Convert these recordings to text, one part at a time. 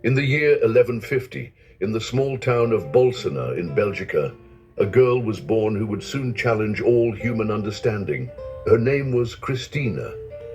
In the year 1150, in the small town of Bolsena in Belgica, a girl was born who would soon challenge all human understanding. Her name was Christina,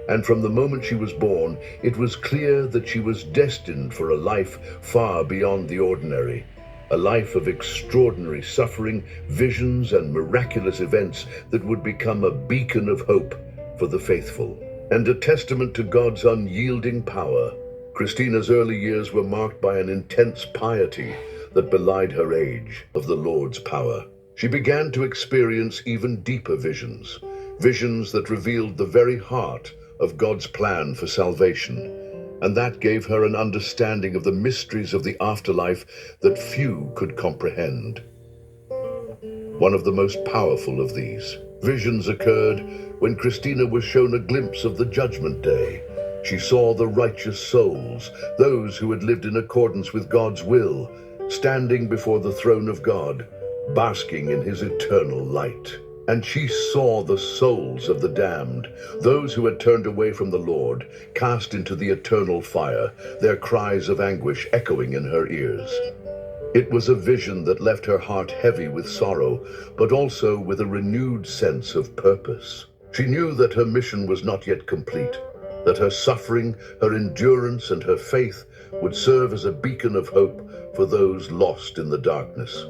and from the moment she was born, it was clear that she was destined for a life far beyond the ordinary. A life of extraordinary suffering, visions, and miraculous events that would become a beacon of hope for the faithful, and a testament to God's unyielding power. Christina's early years were marked by an intense piety that belied her age of the Lord's power. She began to experience even deeper visions, visions that revealed the very heart of God's plan for salvation, and that gave her an understanding of the mysteries of the afterlife that few could comprehend. One of the most powerful of these visions occurred when Christina was shown a glimpse of the Judgment Day. She saw the righteous souls, those who had lived in accordance with God's will, standing before the throne of God, basking in his eternal light. And she saw the souls of the damned, those who had turned away from the Lord, cast into the eternal fire, their cries of anguish echoing in her ears. It was a vision that left her heart heavy with sorrow, but also with a renewed sense of purpose. She knew that her mission was not yet complete, that her suffering, her endurance, and her faith would serve as a beacon of hope for those lost in the darkness.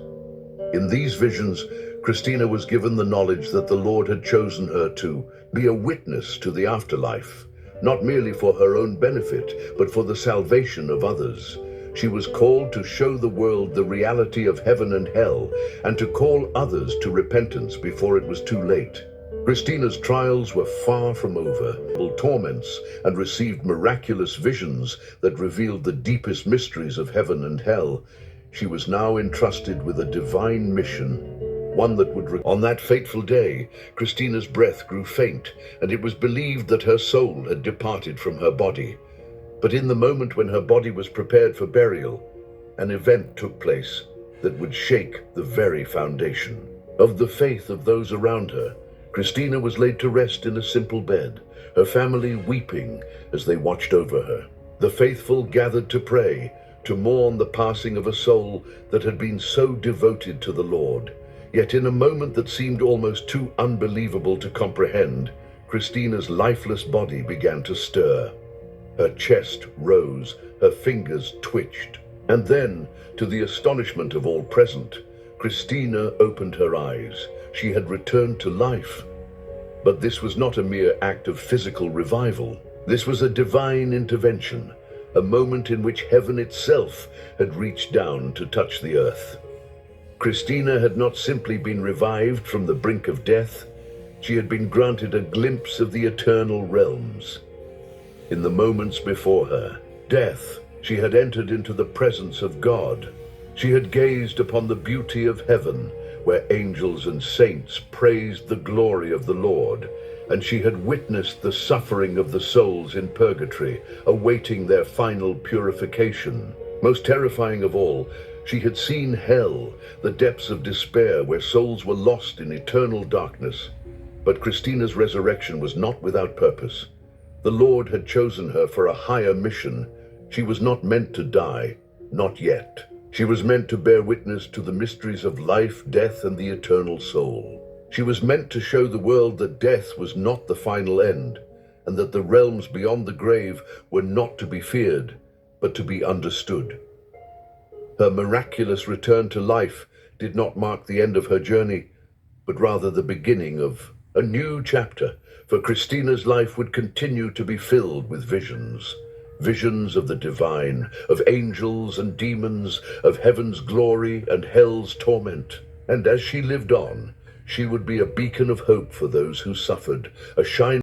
In these visions, Christina was given the knowledge that the Lord had chosen her to be a witness to the afterlife, not merely for her own benefit, but for the salvation of others. She was called to show the world the reality of heaven and hell, and to call others to repentance before it was too late. Christina's trials were far from over, torments, and received miraculous visions that revealed the deepest mysteries of heaven and hell. She was now entrusted with a divine mission, one that would... On that fateful day, Christina's breath grew faint, and it was believed that her soul had departed from her body. But in the moment when her body was prepared for burial, an event took place that would shake the very foundation of the faith of those around her. Christina was laid to rest in a simple bed, her family weeping as they watched over her. The faithful gathered to pray, to mourn the passing of a soul that had been so devoted to the Lord. Yet in a moment that seemed almost too unbelievable to comprehend, Christina's lifeless body began to stir. Her chest rose, her fingers twitched, and then, to the astonishment of all present, Christina opened her eyes. She had returned to life. But this was not a mere act of physical revival. This was a divine intervention, a moment in which heaven itself had reached down to touch the earth. Christina had not simply been revived from the brink of death, she had been granted a glimpse of the eternal realms. In the moments before her death, she had entered into the presence of God. She had gazed upon the beauty of heaven, where angels and saints praised the glory of the Lord, and she had witnessed the suffering of the souls in purgatory, awaiting their final purification. Most terrifying of all, she had seen hell, the depths of despair where souls were lost in eternal darkness. But Christina's resurrection was not without purpose. The Lord had chosen her for a higher mission. She was not meant to die, not yet. She was meant to bear witness to the mysteries of life, death, and the eternal soul. She was meant to show the world that death was not the final end, and that the realms beyond the grave were not to be feared, but to be understood. Her miraculous return to life did not mark the end of her journey, but rather the beginning of a new chapter, for Christina's life would continue to be filled with visions. Visions of the divine, of angels and demons, of heaven's glory and hell's torment. And as she lived on, she would be a beacon of hope for those who suffered, a shining